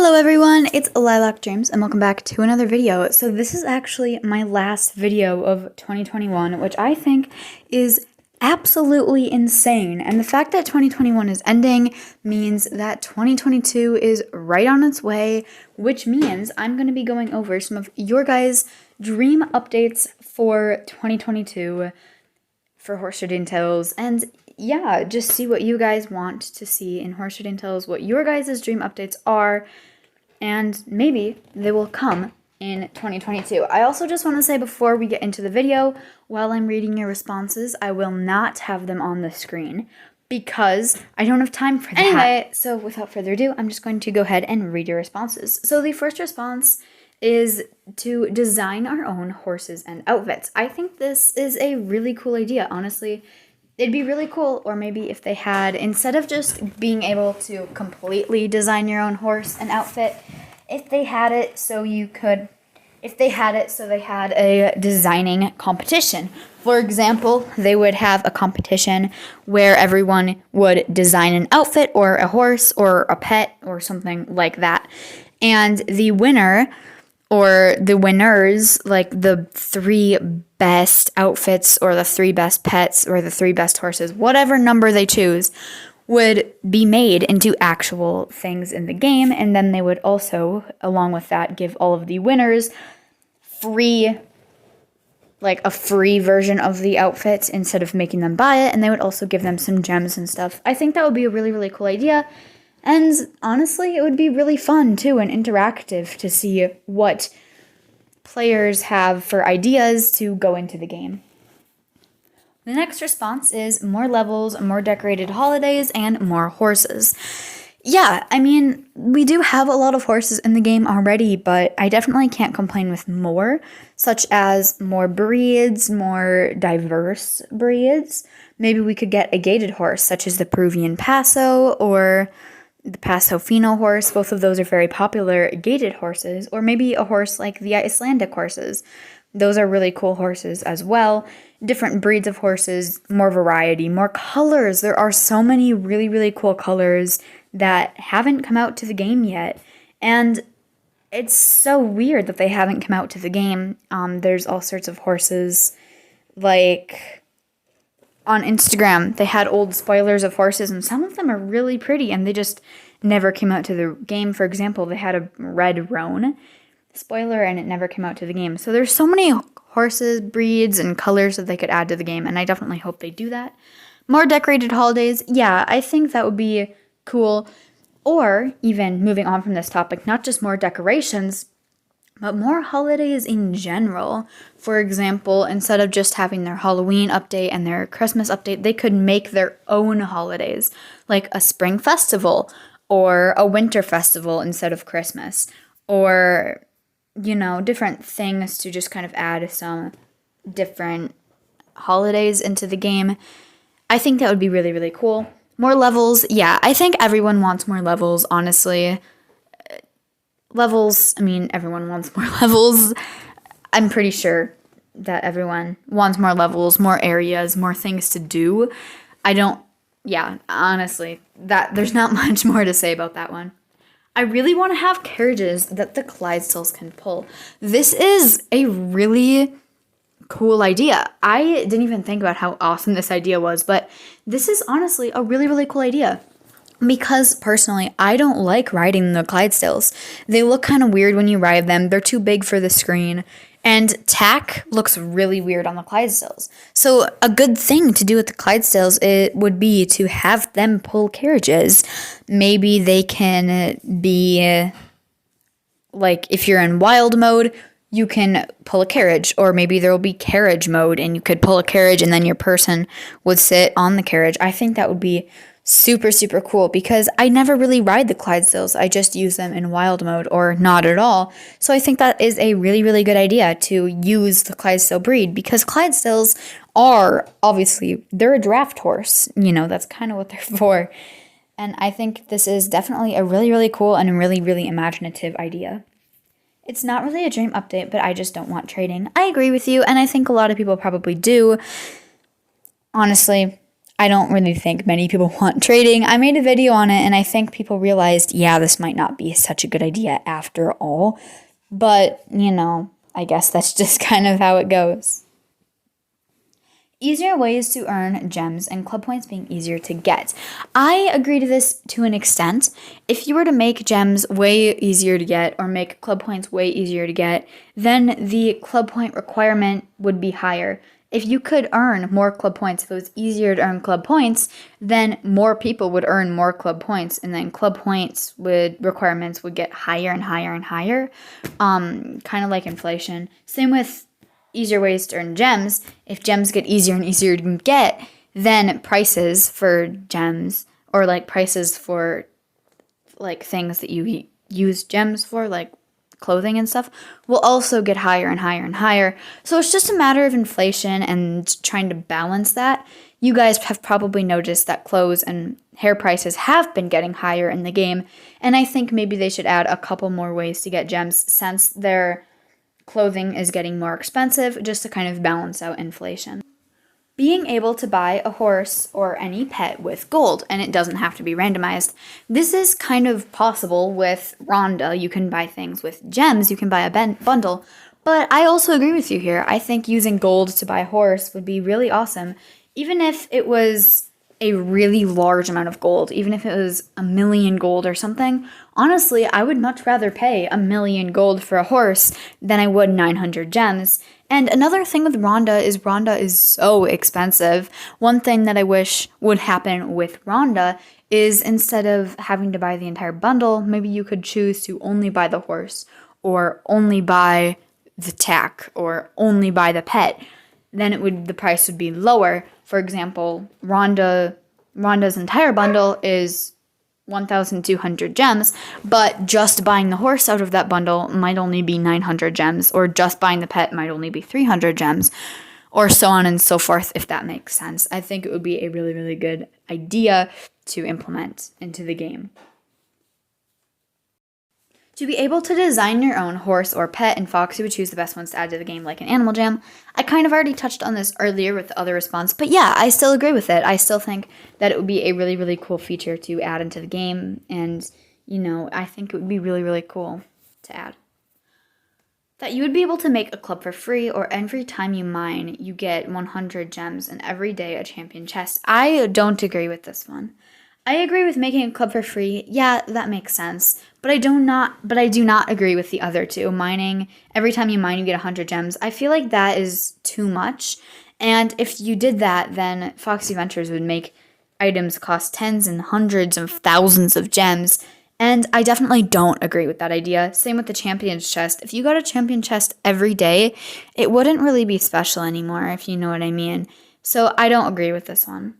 Hello everyone, it's Lilac Dreams and welcome back to another video. So this is actually my last video of 2021, which I think is absolutely insane. And the fact that 2021 is ending means that 2022 is right on its way, which means I'm going to be going over some of your guys' dream updates for 2022 for Horse Trading Tales, and yeah, just see what you guys want to see in Horse Trading Tales, what your guys' dream updates are, and maybe they will come in 2022. I also just want to say before we get into the video, while I'm reading your responses, I will not have them on the screen because I don't have time for that. Anyway, so without further ado, I'm just going to go ahead and read your responses. So the first response is to design our own horses and outfits. I think this is a really cool idea, honestly. It'd be really cool, or maybe if they had, instead of just being able to completely design your own horse and outfit, if they had it so they had a designing competition. For example, they would have a competition where everyone would design an outfit or a horse or a pet or something like that. And the winner or the winners, like the 3 best outfits or the 3 best pets or the 3 best horses, whatever number they choose, would be made into actual things in the game. And then they would also, along with that, give all of the winners a free version of the outfit instead of making them buy it. And they would also give them some gems and stuff. I think that would be a really, really cool idea. And honestly, it would be really fun, too, and interactive to see what players have for ideas to go into the game. The next response is more levels, more decorated holidays, and more horses. Yeah, I mean, we do have a lot of horses in the game already, but I definitely can't complain with more, such as more breeds, more diverse breeds. Maybe we could get a gated horse, such as the Peruvian Paso or the Paso Fino horse. Both of those are very popular gated horses, or maybe a horse like the Icelandic horses. Those are really cool horses as well. Different breeds of horses, more variety, more colors. There are so many really, really cool colors that haven't come out to the game yet. And it's so weird that they haven't come out to the game. There's all sorts of horses, like on Instagram, they had old spoilers of horses, and some of them are really pretty, and they just never came out to the game. For example, they had a red roan spoiler, and it never came out to the game. So there's so many horses, breeds, and colors that they could add to the game, and I definitely hope they do that. More decorated holidays, yeah, I think that would be cool. Or even moving on from this topic, not just more decorations, but more holidays in general. For example, instead of just having their Halloween update and their Christmas update, they could make their own holidays, like a spring festival or a winter festival instead of Christmas, or, you know, different things to just kind of add some different holidays into the game. I think that would be really, really cool. More levels, yeah, I think everyone wants more levels, honestly. Levels, I mean, everyone wants more levels. I'm pretty sure that everyone wants more levels, more areas, more things to do. Honestly, there's not much more to say about that one. I really want to have carriages that the Clydesdales can pull. This is a really cool idea. I didn't even think about how awesome this idea was, but this is honestly a really, really cool idea. Because personally, I don't like riding the Clydesdales. They look kind of weird when you ride them. They're too big for the screen. And tack looks really weird on the Clydesdales. So a good thing to do with the Clydesdales would be to have them pull carriages. Maybe they can be, like, if you're in wild mode, you can pull a carriage. Or maybe there will be carriage mode and you could pull a carriage and then your person would sit on the carriage. I think that would be super, super cool because I never really ride the Clydesdales. I just use them in wild mode or not at all. So I think that is a really, really good idea to use the Clydesdale breed because Clydesdales are, obviously, they're a draft horse. You know, that's kind of what they're for. And I think this is definitely a really, really cool and a really, really imaginative idea. It's not really a dream update, but I just don't want trading. I agree with you, and I think a lot of people probably do. Honestly, I don't really think many people want trading. I made a video on it and I think people realized, yeah, this might not be such a good idea after all. But, I guess that's just kind of how it goes. Easier ways to earn gems and club points being easier to get. I agree to this to an extent. If you were to make gems way easier to get or make club points way easier to get, then the club point requirement would be higher. If you could earn more club points, if it was easier to earn club points, then more people would earn more club points, and then club points requirements would get higher and higher and higher, kind of like inflation. Same with easier ways to earn gems. If gems get easier and easier to get, then prices for gems, or like prices for like things that you use gems for, like clothing and stuff, will also get higher and higher and higher. So it's just a matter of inflation and trying to balance that. You guys have probably noticed that clothes and hair prices have been getting higher in the game, and I think maybe they should add a couple more ways to get gems since their clothing is getting more expensive, just to kind of balance out inflation. Being able to buy a horse or any pet with gold, and it doesn't have to be randomized. This is kind of possible with Rhonda. You can buy things with gems, you can buy a bundle, but I also agree with you here. I think using gold to buy a horse would be really awesome, even if it was a really large amount of gold, even if it was 1,000,000 gold or something. Honestly, I would much rather pay 1,000,000 gold for a horse than I would 900 gems. And another thing with Rhonda is so expensive. One thing that I wish would happen with Rhonda is instead of having to buy the entire bundle, maybe you could choose to only buy the horse, or only buy the tack, or only buy the pet. Then the price would be lower. For example, Rhonda's entire bundle is 1,200 gems, but just buying the horse out of that bundle might only be 900 gems, or just buying the pet might only be 300 gems, or so on and so forth, if that makes sense. I think it would be a really, really good idea to implement into the game. To be able to design your own horse or pet, and Foxy would choose the best ones to add to the game, like an animal jam. I kind of already touched on this earlier with the other response, but yeah, I still agree with it. I still think that it would be a really, really cool feature to add into the game, and, I think it would be really, really cool to add. That you would be able to make a club for free, or every time you mine, you get 100 gems, and every day a champion chest. I don't agree with this one. I agree with making a club for free. Yeah, that makes sense. But I do not agree with the other two. Mining, every time you mine, you get 100 gems. I feel like that is too much. And if you did that, then Foxy Ventures would make items cost tens and hundreds of thousands of gems. And I definitely don't agree with that idea. Same with the champion's chest. If you got a champion chest every day, it wouldn't really be special anymore, if you know what I mean. So I don't agree with this one.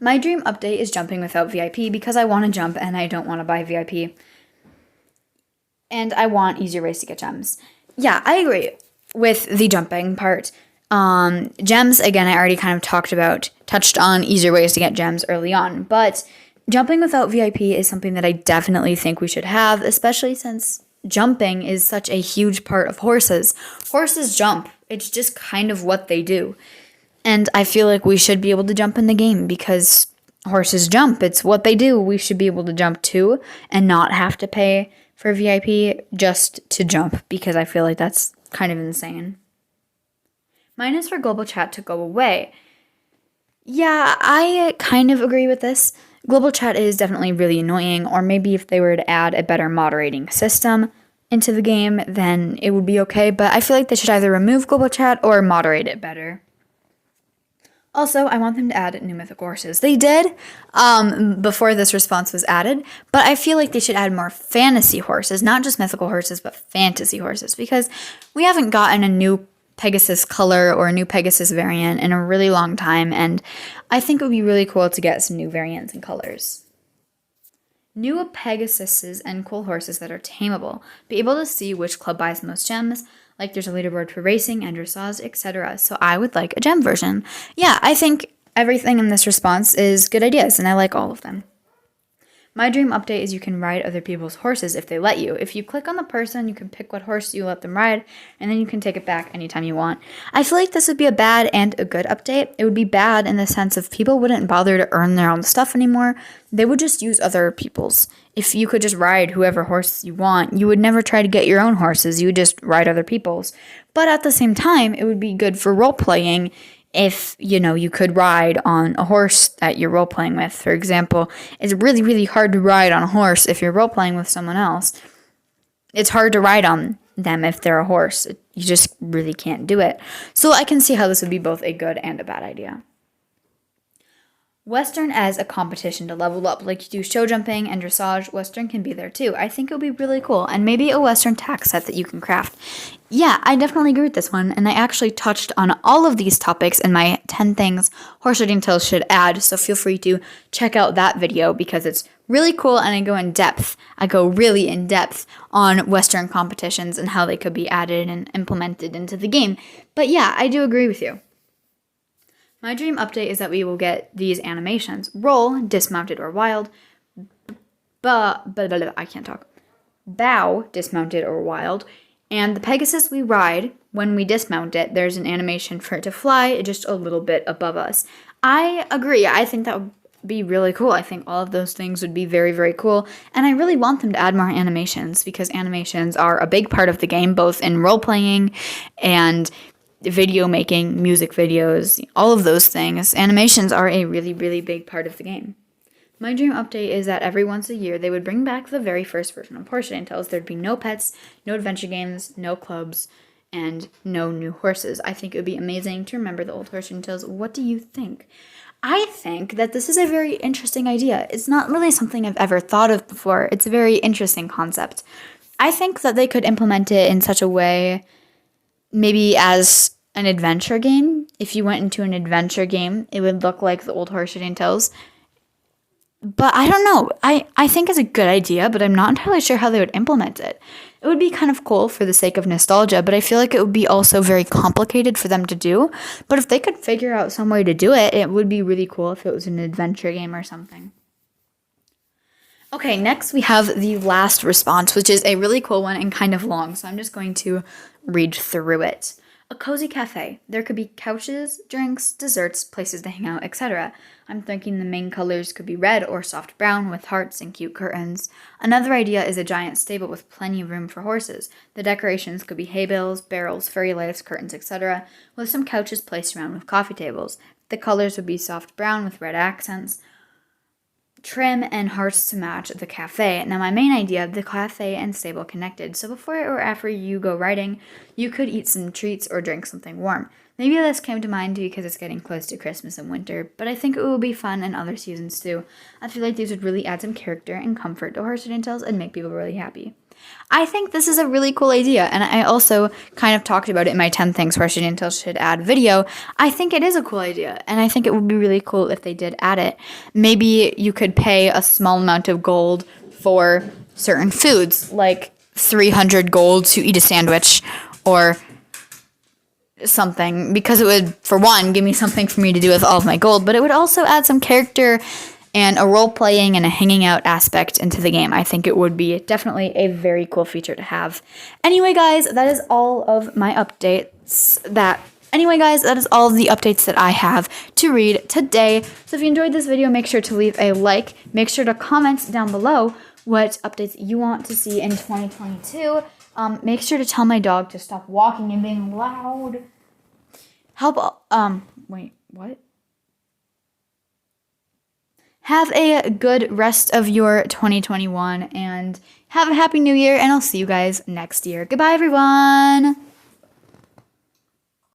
My dream update is jumping without VIP because I want to jump and I don't want to buy VIP. And I want easier ways to get gems. Yeah, I agree with the jumping part. Gems, again, I already kind of touched on easier ways to get gems early on. But jumping without VIP is something that I definitely think we should have, especially since jumping is such a huge part of horses. Horses jump. It's just kind of what they do. And I feel like we should be able to jump in the game because horses jump. It's what they do. We should be able to jump too and not have to pay for VIP just to jump, because I feel like that's kind of insane. Mine is for global chat to go away. Yeah, I kind of agree with this. Global chat is definitely really annoying, or maybe if they were to add a better moderating system into the game, then it would be okay. But I feel like they should either remove global chat or moderate it better. Also, I want them to add new Mythic Horses. They did before this response was added, but I feel like they should add more fantasy horses, not just mythical horses, but fantasy horses, because we haven't gotten a new Pegasus color or a new Pegasus variant in a really long time, and I think it would be really cool to get some new variants and colors. New Pegasuses and cool horses that are tameable. Be able to see which club buys the most gems. Like there's a leaderboard for racing and dressage, etc. So I would like a gem version. Yeah, I think everything in this response is good ideas, and I like all of them. My dream update is you can ride other people's horses if they let you. If you click on the person, you can pick what horse you let them ride, and then you can take it back anytime you want. I feel like this would be a bad and a good update. It would be bad in the sense of people wouldn't bother to earn their own stuff anymore. They would just use other people's. If you could just ride whoever horse you want, you would never try to get your own horses. You would just ride other people's. But at the same time, it would be good for role-playing if, you could ride on a horse that you're role-playing with. For example, it's really, really hard to ride on a horse if you're role-playing with someone else. It's hard to ride on them if they're a horse. You just really can't do it. So I can see how this would be both a good and a bad idea. Western as a competition to level up, like you do show jumping and dressage, Western can be there too. I think it would be really cool, and maybe a Western tack set that you can craft. Yeah, I definitely agree with this one, and I actually touched on all of these topics in my 10 things horse riding tales should add, so feel free to check out that video because it's really cool and I go in depth. I go really in depth on Western competitions and how they could be added and implemented into the game. But yeah, I do agree with you. My dream update is that we will get these animations. Roll, dismounted or wild. I can't talk. Bow, dismounted or wild. And the Pegasus we ride, when we dismount it, there's an animation for it to fly just a little bit above us. I agree. I think that would be really cool. I think all of those things would be very, very cool. And I really want them to add more animations because animations are a big part of the game, both in role-playing and video making, music videos, all of those things. Animations are a really, really big part of the game. My dream update is that every once a year they would bring back the very first version of Horse Riding Tales. There'd be no pets, no adventure games, no clubs, and no new horses. I think it would be amazing to remember the old Horse Riding Tales. What do you think? I think that this is a very interesting idea. It's not really something I've ever thought of before. It's a very interesting concept. I think that they could implement it in such a way, maybe as an adventure game. If you went into an adventure game, it would look like the old Horse Riding Tales. But I don't know. I think it's a good idea, but I'm not entirely sure how they would implement it. It would be kind of cool for the sake of nostalgia, but I feel like it would be also very complicated for them to do. But if they could figure out some way to do it, it would be really cool if it was an adventure game or something. Okay, next we have the last response, which is a really cool one and kind of long, so I'm just going to read through it. A cozy cafe. There could be couches, drinks, desserts, places to hang out, etc. I'm thinking the main colors could be red or soft brown with hearts and cute curtains. Another idea is a giant stable with plenty of room for horses. The decorations could be hay bales, barrels, fairy lights, curtains, etc., with some couches placed around with coffee tables. The colors would be soft brown with red accents, trim, and hearts to match the cafe. Now my main idea, the cafe and stable connected, so before or after you go riding, you could eat some treats or drink something warm. Maybe this came to mind because it's getting close to Christmas and winter, but I think it will be fun in other seasons too. I feel like these would really add some character and comfort to Horse Riding Tales and make people really happy. I think this is a really cool idea, and I also kind of talked about it in my 10 things Horse Riding Tales should add video. I think it is a cool idea, and I think it would be really cool if they did add it. Maybe you could pay a small amount of gold for certain foods, like 300 gold to eat a sandwich, or something, because it would, for one, give me something for me to do with all of my gold, but it would also add some character and a role-playing and a hanging out aspect into the game. I think it would be definitely a very cool feature to have. Anyway, guys, that is all of my updates that is all of the updates that I have to read today. So if you enjoyed this video, make sure to leave a like. Make sure to comment down below what updates you want to see in 2022. Make sure to tell my dog to stop walking and being loud. Wait, what? Have a good rest of your 2021 and have a happy new year, and I'll see you guys next year. Goodbye, everyone.